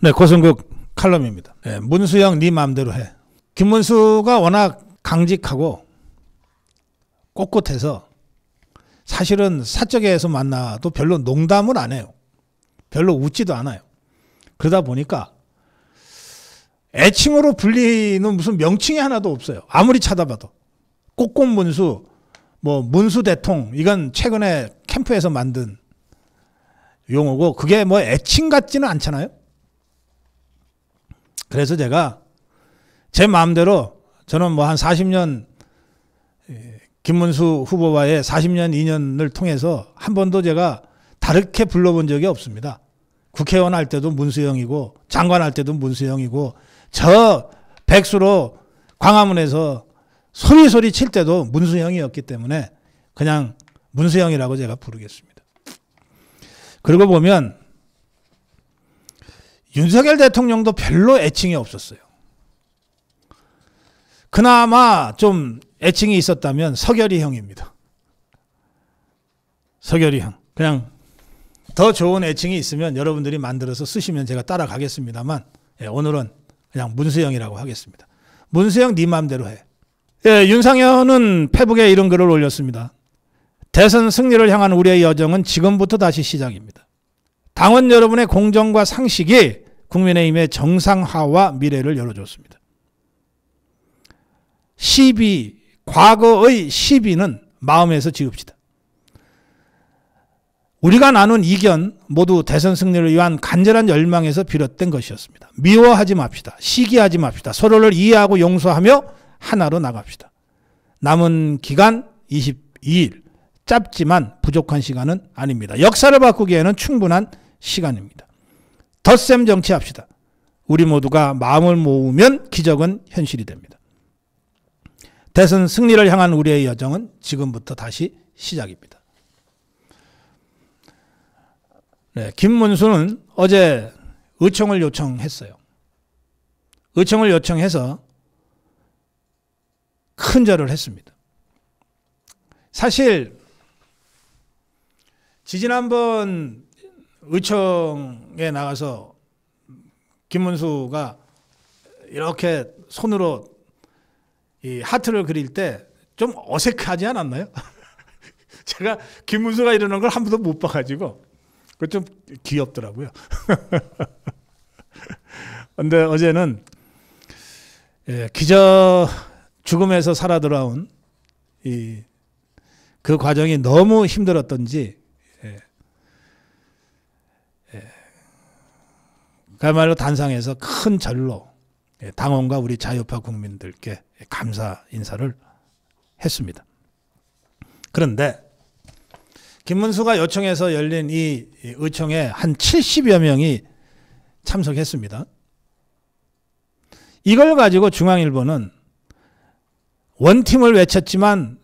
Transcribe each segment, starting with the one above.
네, 고성국 칼럼입니다. 네, 문수영 네 마음대로 해. 김문수가 워낙 강직하고 꼿꼿해서 사실은 사적에서 만나도 별로 농담을 안 해요. 별로 웃지도 않아요. 그러다 보니까 애칭으로 불리는 무슨 명칭이 하나도 없어요. 아무리 찾아봐도. 꼿꼿문수, 뭐 문수대통, 이건 최근에 캠프에서 만든 용어고 그게 뭐 애칭 같지는 않잖아요. 그래서 제가 제 마음대로 저는 뭐 한 40년 김문수 후보와의 40년 인연을 통해서 한 번도 제가 다르게 불러본 적이 없습니다. 국회의원 할 때도 문수영이고 장관 할 때도 문수영이고 저 백수로 광화문에서 소리 칠 때도 문수영이었기 때문에 그냥 문수영이라고 제가 부르겠습니다. 그러고 보면 윤석열 대통령도 별로 애칭이 없었어요. 그나마 좀 애칭이 있었다면 서결이 형입니다. 서결이 형. 그냥 더 좋은 애칭이 있으면 여러분들이 만들어서 쓰시면 제가 따라가겠습니다만 오늘은 그냥 문수영이라고 하겠습니다. 문수영 네 맘대로 해. 윤상현은 페북에 이런 글을 올렸습니다. 대선 승리를 향한 우리의 여정은 지금부터 다시 시작입니다. 당원 여러분의 공정과 상식이 국민의힘의 정상화와 미래를 열어줬습니다. 시비, 과거의 시비는 마음에서 지읍시다. 우리가 나눈 이견 모두 대선 승리를 위한 간절한 열망에서 비롯된 것이었습니다. 미워하지 맙시다. 시기하지 맙시다. 서로를 이해하고 용서하며 하나로 나갑시다. 남은 기간 22일. 짧지만 부족한 시간은 아닙니다. 역사를 바꾸기에는 충분한 시간입니다. 덧셈 정치합시다. 우리 모두가 마음을 모으면 기적은 현실이 됩니다. 대선 승리를 향한 우리의 여정은 지금부터 다시 시작입니다. 네, 김문수는 어제 의총을 요청했어요. 의총을 요청해서 큰 절을 했습니다. 사실 지지난번 의총에 나가서 김문수가 이렇게 손으로 이 하트를 그릴 때 좀 어색하지 않았나요? 제가 김문수가 이러는 걸 한 번도 못 봐가지고 그거 좀 귀엽더라고요. 그런데 어제는 기저 죽음에서 살아 돌아온 그 과정이 너무 힘들었던지 그야말로 단상에서 큰 절로 당원과 우리 자유파 국민들께 감사 인사를 했습니다. 그런데 김문수가 요청해서 열린 이 의총에 한 70여 명이 참석했습니다. 이걸 가지고 중앙일보는 원팀을 외쳤지만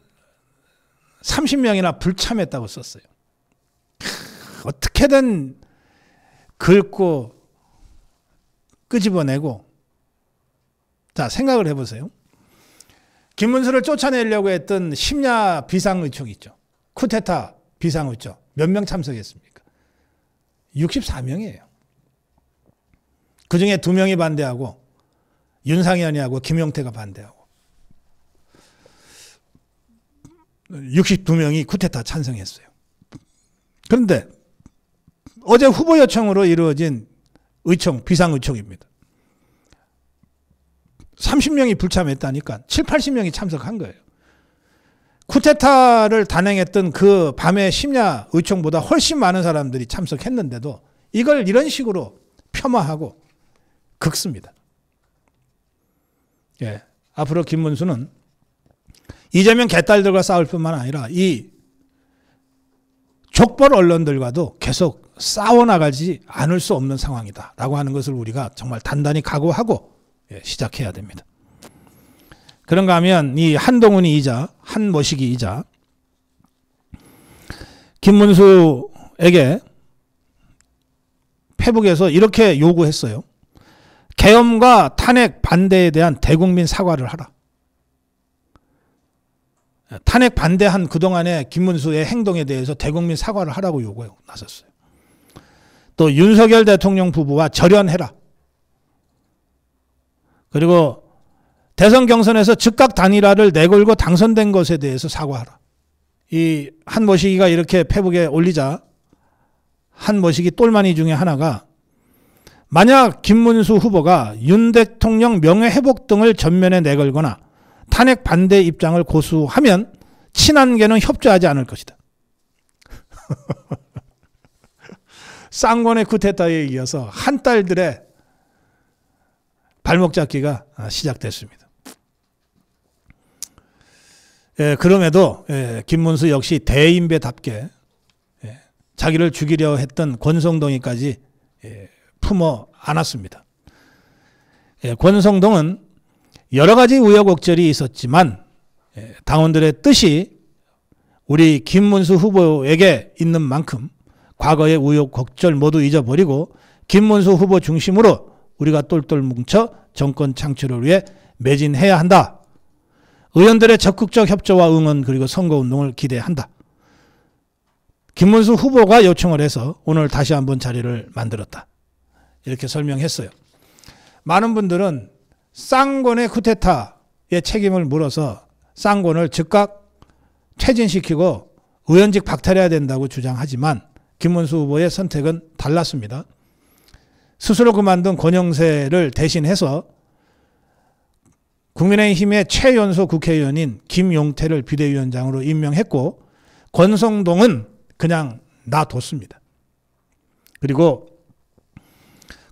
30명이나 불참했다고 썼어요. 어떻게든 긁고 끄집어내고. 자, 생각을 해보세요. 김문수를 쫓아내려고 했던 심야 비상의총 있죠. 쿠데타 비상의총. 몇 명 참석했습니까? 64명이에요. 그중에 2명이 반대하고 윤상현이하고 김용태가 반대하고 62명이 쿠데타 찬성했어요. 그런데 어제 후보 요청으로 이루어진 의총, 비상의총입니다. 30명이 불참했다니까 7, 80명이 참석한 거예요. 쿠데타를 단행했던 그 밤의 심야 의총보다 훨씬 많은 사람들이 참석했는데도 이걸 이런 식으로 폄하하고 긁습니다. 예, 앞으로 김문수는 이재명 개딸들과 싸울 뿐만 아니라 이 족벌 언론들과도 계속 싸워나가지 않을 수 없는 상황이다라고 하는 것을 우리가 정말 단단히 각오하고 시작해야 됩니다. 그런가 하면 이 한동훈이 이자 한모식이 이자 김문수에게 페북에서 이렇게 요구했어요. 계엄과 탄핵 반대에 대한 대국민 사과를 하라. 탄핵 반대한 그동안의 김문수의 행동에 대해서 대국민 사과를 하라고 요구해 나섰어요. 또 윤석열 대통령 부부와 절연해라. 그리고 대선 경선에서 즉각 단일화를 내걸고 당선된 것에 대해서 사과하라. 이 한모시기가 이렇게 페북에 올리자 한모시기 똘마니 중에 하나가 만약 김문수 후보가 윤 대통령 명예회복 등을 전면에 내걸거나 탄핵 반대 입장을 고수하면 친한계는 협조하지 않을 것이다. 쌍권의 쿠데타에 이어서 한딸들의 발목 잡기가 시작됐습니다. 그럼에도 김문수 역시 대인배답게 자기를 죽이려 했던 권성동이까지 품어 안았습니다. 권성동은 여러 가지 우여곡절이 있었지만 당원들의 뜻이 우리 김문수 후보에게 있는 만큼 과거의 우여곡절 모두 잊어버리고 김문수 후보 중심으로 우리가 똘똘 뭉쳐 정권 창출을 위해 매진해야 한다. 의원들의 적극적 협조와 응원 그리고 선거운동을 기대한다. 김문수 후보가 요청을 해서 오늘 다시 한번 자리를 만들었다. 이렇게 설명했어요. 많은 분들은 쌍권의 쿠데타의 책임을 물어서 쌍권을 즉각 퇴진시키고 의원직 박탈해야 된다고 주장하지만 김문수 후보의 선택은 달랐습니다. 스스로 그만둔 권영세를 대신해서 국민의힘의 최연소 국회의원인 김용태를 비대위원장으로 임명했고 권성동은 그냥 놔뒀습니다. 그리고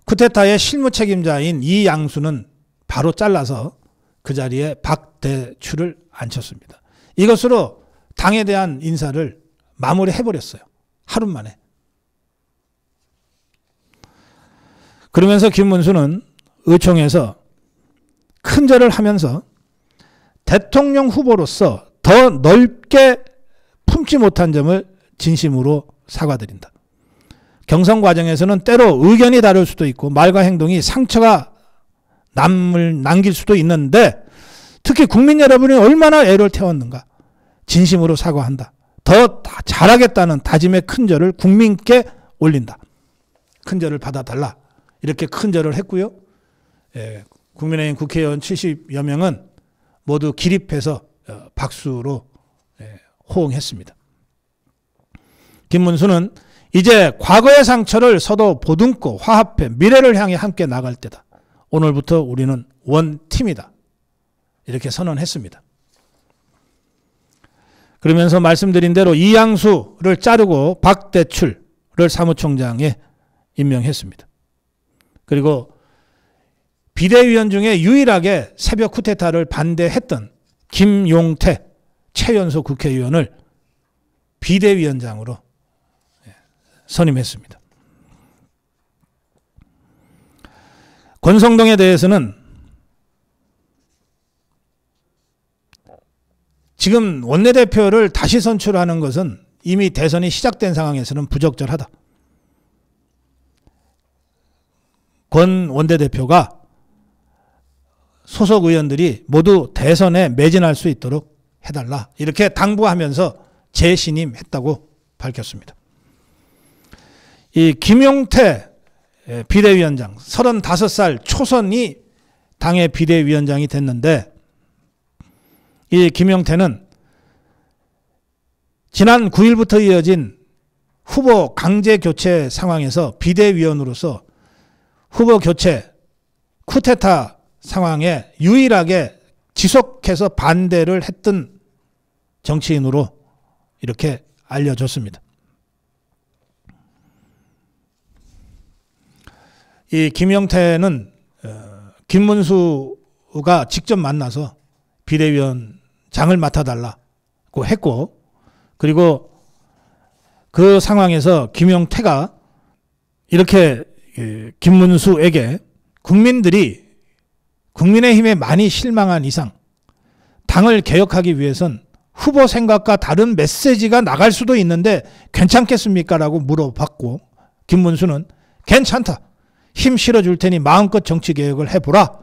쿠데타의 실무 책임자인 이양수는 바로 잘라서 그 자리에 박대출을 앉혔습니다. 이것으로 당에 대한 인사를 마무리해버렸어요. 하루 만에. 그러면서 김문수는 의총에서 큰절을 하면서 대통령 후보로서 더 넓게 품지 못한 점을 진심으로 사과드린다. 경선 과정에서는 때로 의견이 다를 수도 있고 말과 행동이 상처가 남길 수도 있는데 특히 국민 여러분이 얼마나 애를 태웠는가. 진심으로 사과한다. 더 잘하겠다는 다짐의 큰절을 국민께 올린다. 큰절을 받아달라. 이렇게 큰절을 했고요. 국민의힘 국회의원 70여 명은 모두 기립해서 박수로 호응했습니다. 김문수는 이제 과거의 상처를 서로 보듬고 화합해 미래를 향해 함께 나갈 때다. 오늘부터 우리는 원팀이다. 이렇게 선언했습니다. 그러면서 말씀드린 대로 이양수를 자르고 박대출을 사무총장에 임명했습니다. 그리고 비대위원 중에 유일하게 새벽 쿠데타를 반대했던 김용태 최연소 국회의원을 비대위원장으로 선임했습니다. 권성동에 대해서는 지금 원내대표를 다시 선출하는 것은 이미 대선이 시작된 상황에서는 부적절하다. 권 원내대표가 소속 의원들이 모두 대선에 매진할 수 있도록 해달라. 이렇게 당부하면서 재신임했다고 밝혔습니다. 이 김용태 비대위원장 35살 초선이 당의 비대위원장이 됐는데 이 김용태는 지난 9일부터 이어진 후보 강제 교체 상황에서 비대위원으로서 후보 교체 쿠데타 상황에 유일하게 지속해서 반대를 했던 정치인으로 이렇게 알려졌습니다. 이 김용태는 김문수가 직접 만나서 비대위원장을 맡아달라고 했고 그리고 그 상황에서 김용태가 이렇게 김문수에게 국민들이 국민의힘에 많이 실망한 이상 당을 개혁하기 위해선 후보 생각과 다른 메시지가 나갈 수도 있는데 괜찮겠습니까? 라고 물어봤고 김문수는 괜찮다. 힘 실어줄 테니 마음껏 정치개혁을 해보라.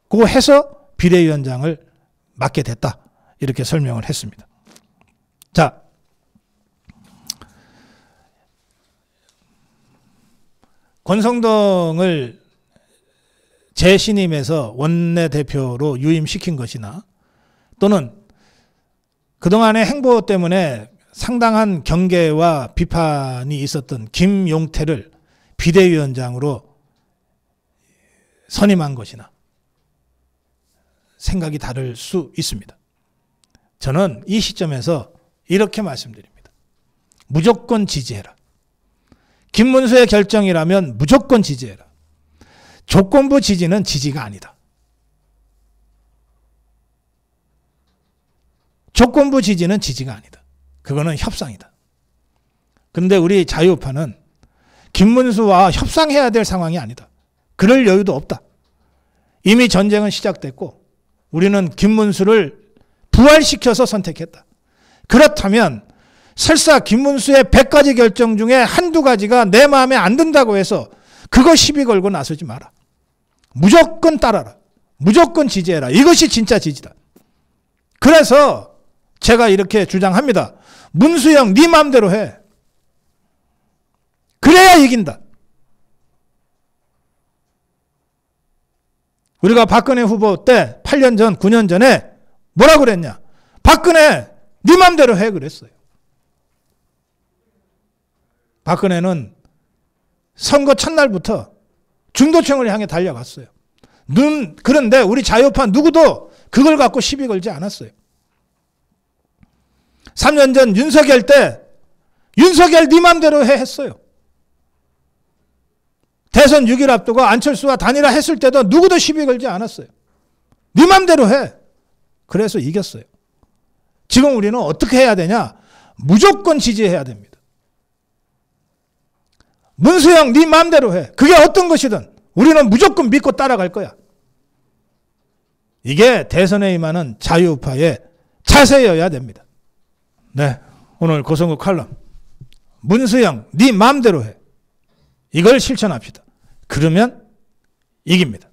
고 해서 비대위원장을 맡게 됐다. 이렇게 설명을 했습니다. 자, 권성동을 재신임해서 원내대표로 유임시킨 것이나 또는 그동안의 행보 때문에 상당한 경계와 비판이 있었던 김용태를 비대위원장으로 선임한 것이나 생각이 다를 수 있습니다. 저는 이 시점에서 이렇게 말씀드립니다. 무조건 지지해라. 김문수의 결정이라면 무조건 지지해라. 조건부 지지는 지지가 아니다. 조건부 지지는 지지가 아니다. 그거는 협상이다. 그런데 우리 자유우파는 김문수와 협상해야 될 상황이 아니다. 그럴 여유도 없다. 이미 전쟁은 시작됐고 우리는 김문수를 부활시켜서 선택했다. 그렇다면 설사 김문수의 100가지 결정 중에 한두 가지가 내 마음에 안 든다고 해서 그거 시비 걸고 나서지 마라. 무조건 따라라. 무조건 지지해라. 이것이 진짜 지지다. 그래서 제가 이렇게 주장합니다. 문수영 네 마음대로 해. 그래야 이긴다. 우리가 박근혜 후보 때 8년 전, 9년 전에 뭐라고 그랬냐. 박근혜 네 마음대로 해 그랬어요. 박근혜는 선거 첫날부터 중도층을 향해 달려갔어요. 그런데 우리 자유파 누구도 그걸 갖고 시비 걸지 않았어요. 3년 전 윤석열 때 윤석열 네 맘대로 해 했어요. 대선 6일 앞두고 안철수와 단일화 했을 때도 누구도 시비 걸지 않았어요. 네 맘대로 해. 그래서 이겼어요. 지금 우리는 어떻게 해야 되냐? 무조건 지지해야 됩니다. 문수영 네 맘대로 해. 그게 어떤 것이든 우리는 무조건 믿고 따라갈 거야. 이게 대선에 임하는 자유우파의 자세여야 됩니다. 네, 오늘 고성국 칼럼 문수영 네 맘대로 해. 이걸 실천합시다. 그러면 이깁니다.